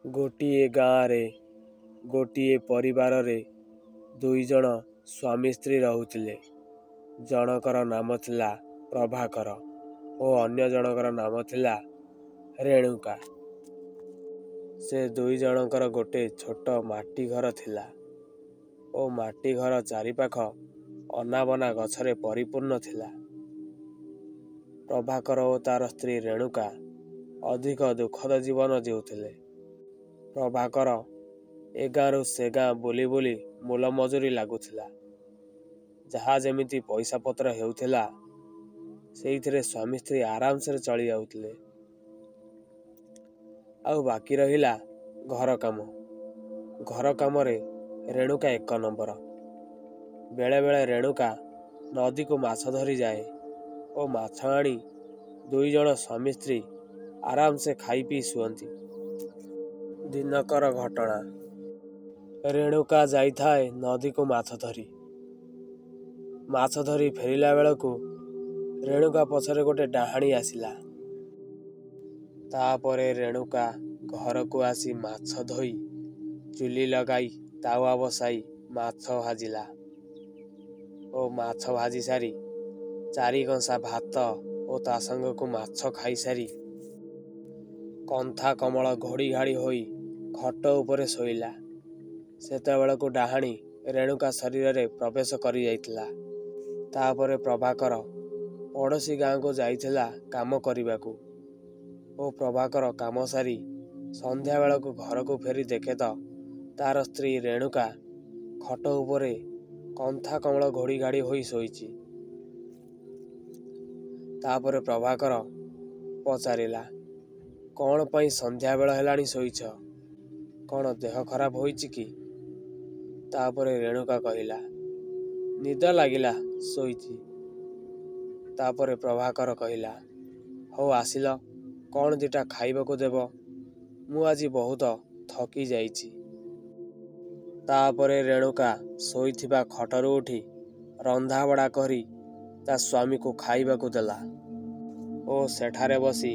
गोटिए गाँव गोटिए परिवार रे दुई जण स्वामी स्त्री रहुथिले। जनकर नाम थिला प्रभाकर और अन्य जनकर नाम थिला रेणुका। से दुई जनकर गोटे छोट माटी घर थिला और माटी घर चारिपाख अनाबना गछरे परिपूर्ण थिला। प्रभाकर और तार स्त्री रेणुका अधिक दुखद जीवन जीउथिले। प्रभाकर ए गाँव से गाँ बुली बुली मूल मजूरी लगुला। जहाँ जमिति पैसा पत्र हेउथिला सेइथिरे स्वामी स्त्री आराम से चली जाउथिले। आउ बाकी रहिला घर काम। घर काम रे रेणुका एक नंबर। बेले बेले रेणुका नदी को माछ धरी जाए और माछ आनी दुई जण स्वामी स्त्री आराम से खाई पी सुअंती। दिनकर घटना। रेणुका जाई थाए नदी को माछ धरी फेरिला बेलकू रेणुका पछरे गोटे डाहाणी आसिला। तापरे रेणुका घर को आसी माछ धोई चुली लगाई तावा बसाई माछ भाजिला और माछ भाजी सारी चारि कंसा भात और ता संग को माछ खाई सारी कंथा कमल घोड़ी घाड़ी होई खट उपरे शोइला। सेतेबेले को डाहाणी रेणुका शरीर रे प्रवेश करी जाइतिला। तापरे प्रभाकर पड़ोसी गाँ को जाइथिला काम करिबाकू और प्रभाकर काम सारी संध्या बेला को घर को फेरी देखे तो तार स्त्री रेणुका खट उपरे कंथा कमल घोड़ी घाड़ी होई शोइची। तापरे प्रभाकर पचारिला, कौन पई संध्या बेला हेलाणी शोइछ, कौन देह खराब होइची कि? तापरे रेणुका कहिला, निद लागिला शोइची। तापरे प्रभाकर कहिला, हो आसिल कौन दिटा खाइबाकू देव, मु आजी बहुत थकी जाइची। तापरे रेणुका शोइथिबा खटरू उठी रंधा बड़ा करी ता स्वामी को खाइबाकू देला ओ सेठारे बसी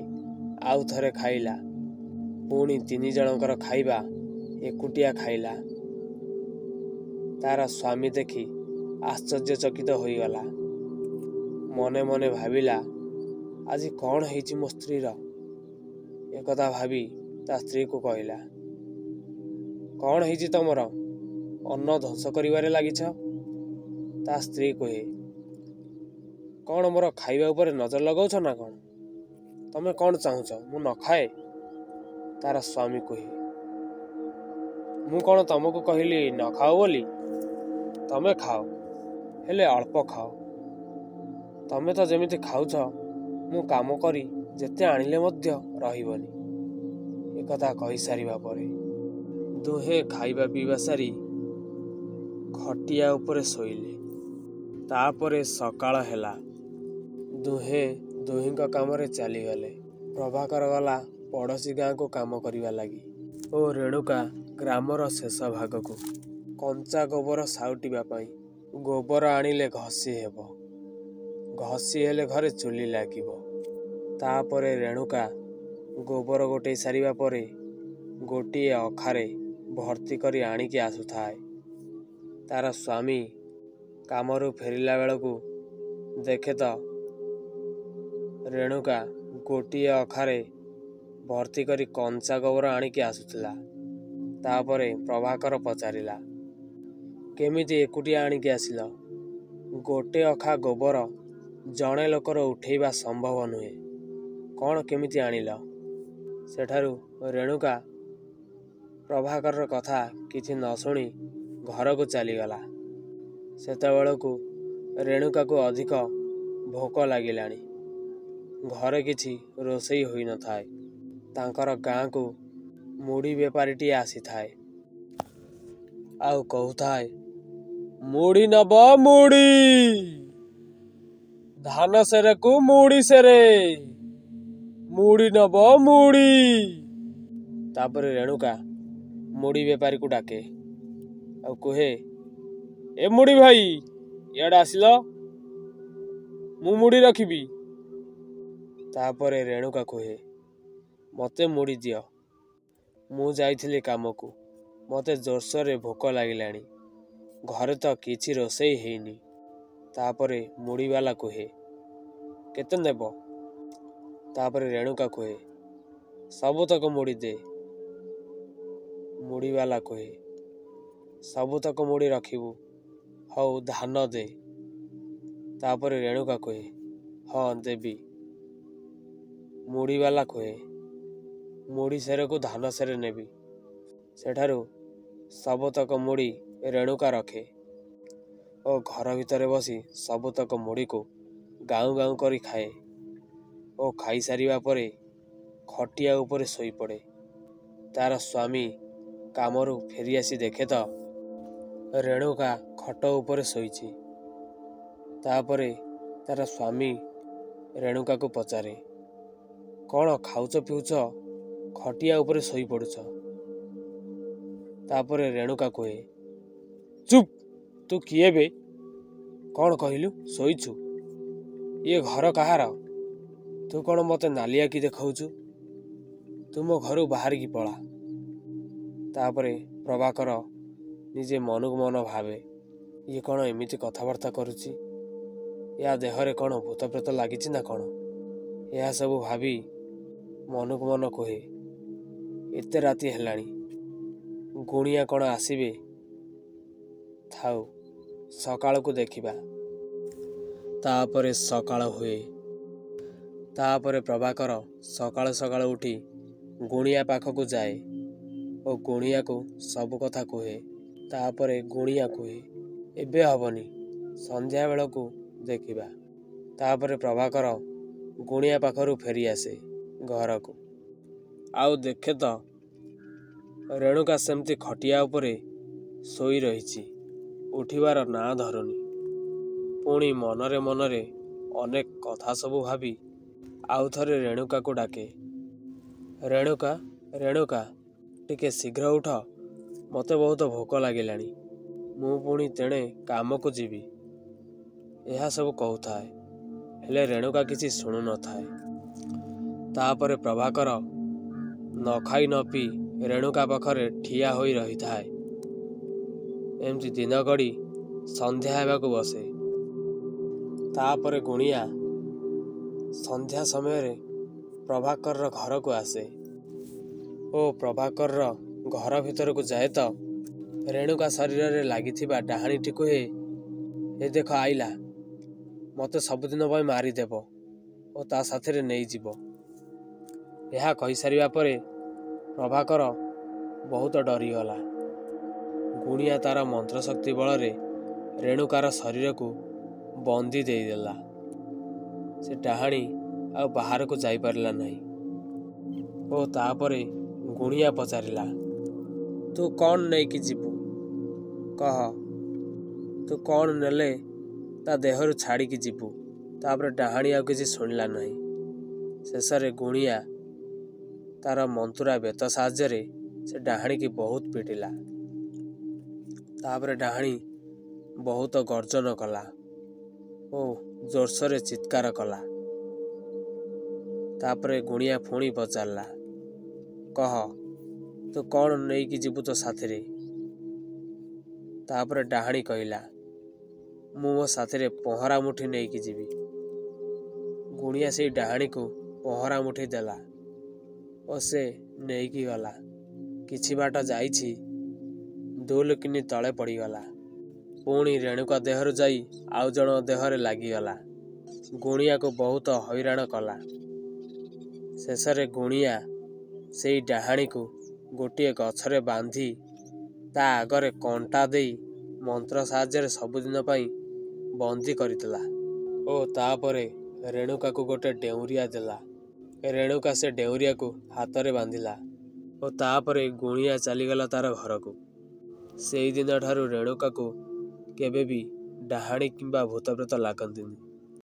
आउ थरे खाइला। पुणी तीन जनकर खाइबा एकुटिया खाइला। तार स्वामी देखी आश्चर्यचकित होइगला। मने मने भाविला, आजी कौन हेइची मो स्त्री रो। एकथा भावी ता स्त्री को कहिला, कौन हेइची तमर, अन्न ध्वंस करिवारे लागिछ। ता स्त्री कहे, कौन मोर खाइबा उपरे नजर लगाउछ ना कौन, तमे कौन चाहुछ मु न खाए। तार स्वामी कहे, मु कौन तमको कहली न खाओ बोली, तमे खाओ हेले अल्प खाओ। तमे तो जेमिति खाउछ मु काम करी जेते आनिले मध्य रहिबनी। एकथा कहि सारिबा परे दुहे खाइबा पीबा सारी खटिया उपरे शोइले। तापरे सकाळ हेला। दुहे दुहिंक कामरे चली गले। प्रभाकर गला पड़ोसी गाँ को काम करिवा लागी और रेणुका ग्रामर शेष भाग को कंचा गोबर साउटिबा पाई। गोबर आनिले घसी हेबो, घसी हेले घरे चुली लागिबो। तापरे रेणुका गोबर गोटे सारिबा परे गोटिए अखारे भर्ती करी आनिकी आसुथाए। तार स्वामी कामरू फेरिला बेलकू देखे तो रेणुका गोटिए अखारे भर्ती करी कंचा गोबर आनिकी आसुथिला। तापरे प्रभाकर पचारिला, केमिति एकुटिया आनिकी आसिल। गोटे अखा गोबर जणे लोकर उठेइबा संभव नुहे, कौन केमिति आनिल। सेठारू रेणुका प्रभाकर कथा किछि न शुणी घर को चलीगला। सेतेबेलकू रेणुका को अधिक भोक लागिलाणी। घरे किछि रोषेई होई न थाए। तांकर गाँ को मुड़ी बेपारीटी आसी थाए आउ कहूथाए, मुड़ी नब मुड़ी, धान सेरे को मुड़ी सेरे, मुड़ी नब मुड़ी। तापरे रेणुका मुड़ी बेपारी को डाके आउ कहे, ए मुड़ी भाई इयाडे आसिल, मु मुड़ी रखिबी। ତାପରେ ରେଣୁକା କୁହେ, ମୋତେ ମୁଡ଼ି ଦିଅ। ମୁଁ ଯାଇଥିଲି କାମକୁ, ମୋତେ ଜୋରସୋରରେ ଭୋକ ଲାଗିଲାଣି। ଘରେ ତ କିଛି ରୋଷେଇ ହେଇନି। ତାପରେ ମୁଡ଼ିବାଲା କୁହେ, କେତେ ନେବ? ତାପରେ ରେଣୁକା କୁହେ, ସବୁତକ ମୁଡ଼ି ଦେ। ମୁଡ଼ିବାଲା କୁହେ, ସବୁତକ ମୁଡ଼ି ରଖିବୁ, ହଉ ଧାନ ଦେ। ତାପରେ ରେଣୁକା କୁହେ, ହଁ ଦେବି। ମୁଡ଼ିବାଲା କୁହେ, ମୁଡ଼ି ସେରକୁ ଧାନ ସେରେ ନେବି। ସେଠାରୁ ସବୁତକ ମୁଡ଼ି ରେଣୁକା ରଖେ ଓ ଘର ଭିତରେ ବସି ସବୁତକ ମୁଡ଼ିକୁ ଗାଉଁ ଗାଉଁ କରି ଖାଏ ଓ ଖାଇସାରିବା ପରେ ଖଟିଆ ଉପରେ ଶୋଇପଡ଼େ। ତାର ସ୍ୱାମୀ କାମରୁ ଫେରିଆସି ଦେଖେ ତ ରେଣୁକା ଖଟ ଉପରେ ଶୋଇଛି। ତାପରେ ତାର ସ୍ୱାମୀ ରେଣୁକାକୁ ପଚାରେ, କ'ଣ ଖାଉଛ ପିଉଛ, ଖଟିଆ ଉପରେ ଶୋଇପଡ଼ୁଛ? ତାପରେ ରେଣୁକା କୁହେ, ଚୁପ୍, ତୁ କିଏ ବେ? କ'ଣ କହିଲୁ? ଶୋଇଛୁ? ଇଏ ଘର କାହାର? ତୁ କ'ଣ ମୋତେ ନାଲିଆକି ଦେଖାଉଛୁ? ତୁ ମୋ ଘରୁ ବାହାରିକି ପଳା। ତାପରେ ପ୍ରଭାକର ନିଜେ ମନକୁ ମନ ଭାବେ, ଇଏ କ'ଣ ଏମିତି କଥାବାର୍ତ୍ତା କରୁଛି? ଏହା ଦେହରେ କ'ଣ ଭୂତପ୍ରେତ ଲାଗିଛି ନା କ'ଣ? ଏହା ସବୁ ଭାବି ମନକୁ ମନ କୁହେ, ଏତେ ରାତି ହେଲାଣି, ଗୁଣିଆ କ'ଣ ଆସିବେ? ଥାଉ, ସକାଳକୁ ଦେଖିବା। ତାପରେ ସକାଳ ହୁଏ। ତାପରେ ପ୍ରଭାକର ସକାଳୁ ସକାଳୁ ଉଠି ଗୁଣିଆ ପାଖକୁ ଯାଏ ଓ ଗୁଣିଆକୁ ସବୁ କଥା କୁହେ। ତାପରେ ଗୁଣିଆ କୁହେ, ଏବେ ହବନି, ସନ୍ଧ୍ୟା ବେଳକୁ ଦେଖିବା। ତାପରେ ପ୍ରଭାକର ଗୁଣିଆ ପାଖରୁ ଫେରିଆସେ ଘରକୁ। ଆଉ ଦେଖେ ତ ରେଣୁକା ସେମିତି ଖଟିଆ ଉପରେ ଶୋଇ ରହିଛି, ଉଠିବାର ନାଁ ଧରୁନି। ପୁଣି ମନରେ ମନରେ ଅନେକ କଥା ସବୁ ଭାବି ଆଉ ଥରେ ରେଣୁକାକୁ ଡାକେ, ରେଣୁକା, ରେଣୁକା, ଟିକେ ଶୀଘ୍ର ଉଠ, ମୋତେ ବହୁତ ଭୋକ ଲାଗିଲାଣି। ମୁଁ ପୁଣି ତେଣେ କାମକୁ ଯିବି। ଏହା ସବୁ କହୁଥାଏ, ହେଲେ ରେଣୁକା କିଛି ଶୁଣୁନଥାଏ। ତାପରେ ପ୍ରଭାକର ନ ଖାଇ ନ ପିଇ ରେଣୁକା ପାଖରେ ଠିଆ ହୋଇ ରହିଥାଏ। ଏମିତି ଦିନ ଗଡ଼ି ସନ୍ଧ୍ୟା ହେବାକୁ ବସେ। ତାପରେ ଗୁଣିଆ ସନ୍ଧ୍ୟା ସମୟରେ ପ୍ରଭାକରର ଘରକୁ ଆସେ ଓ ପ୍ରଭାକରର ଘର ଭିତରକୁ ଯାଏ ତ ରେଣୁକା ଶରୀରରେ ଲାଗିଥିବା ଡାହାଣୀଟି କୁହେ, ଏ ଦେଖ ଆଇଲା, ମୋତେ ସବୁଦିନ ପାଇଁ ମାରିଦେବ ଓ ତା ସାଥିରେ ନେଇଯିବ। ଏହା କହିସାରିବା ପରେ ପ୍ରଭାକର ବହୁତ ଡରିଗଲା। ଗୁଣିଆ ତାର ମନ୍ତ୍ରଶକ୍ତି ବଳରେ ରେଣୁକାର ଶରୀରକୁ ବନ୍ଦୀ ଦେଇଦେଲା। ସେ ଡାହାଣୀ ଆଉ ବାହାରକୁ ଯାଇପାରିଲା ନାହିଁ। ଓ ତାପରେ ଗୁଣିଆ ପଚାରିଲା, ତୁ କ'ଣ ନେଇକି ଯିବୁ? କହ, ତୁ କ'ଣ ନେଲେ ତା ଦେହରୁ ଛାଡ଼ିକି ଯିବୁ? ତାପରେ ଡାହାଣୀ ଆଉ କିଛି ଶୁଣିଲା ନାହିଁ। ଶେଷରେ ଗୁଣିଆ ତାର ମନ୍ତୁରା ବେତ ସାହାଯ୍ୟରେ ସେ ଡାହାଣୀକି ବହୁତ ପିଟିଲା। ତାପରେ ଡାହାଣୀ ବହୁତ ଗର୍ଜନ କଲା ଓ ଜୋରସୋରରେ ଚିତ୍କାର କଲା। ତାପରେ ଗୁଣିଆ ପୁଣି ପଚାରିଲା, କହ, ତୁ କ'ଣ ନେଇକି ଯିବୁ ତୋ ସାଥିରେ? ତାପରେ ଡାହାଣୀ କହିଲା, ମୁଁ ମୋ ସାଥିରେ ପହଁରା ମୁଠି ନେଇକି ଯିବି। ଗୁଣିଆ ସେଇ ଡାହାଣୀକୁ ପହଁରା ମୁଠି ଦେଲା ଓ ସେ ନେଇକି ଗଲା। କିଛି ବାଟ ଯାଇଛି, ଦୁଲକିନି ତଳେ ପଡ଼ିଗଲା। ପୁଣି ରେଣୁକା ଦେହରୁ ଯାଇ ଆଉ ଜଣ ଦେହରେ ଲାଗିଗଲା। ଗୁଣିଆକୁ ବହୁତ ହଇରାଣ କଲା। ଶେଷରେ ଗୁଣିଆ ସେଇ ଡାହାଣୀକୁ ଗୋଟିଏ ଗଛରେ ବାନ୍ଧି ତା ଆଗରେ କଣ୍ଟା ଦେଇ ମନ୍ତ୍ର ସାହାଯ୍ୟରେ ସବୁଦିନ ପାଇଁ ବନ୍ଦୀ କରିଥିଲା ଓ ତାପରେ ରେଣୁକାକୁ ଗୋଟେ ଡେଉଁରିଆ ଦେଲା। ରେଣୁକା ସେ ଡେଉଁରିଆକୁ ହାତରେ ବାନ୍ଧିଲା ଓ ତାପରେ ଗୁଣିଆ ଚାଲିଗଲା ତାର ଘରକୁ। ସେଇଦିନ ଠାରୁ ରେଣୁକାକୁ କେବେ ବି ଡାହାଣୀ କିମ୍ବା ଭୂତପ୍ରେତ ଲାଗନ୍ତିନି।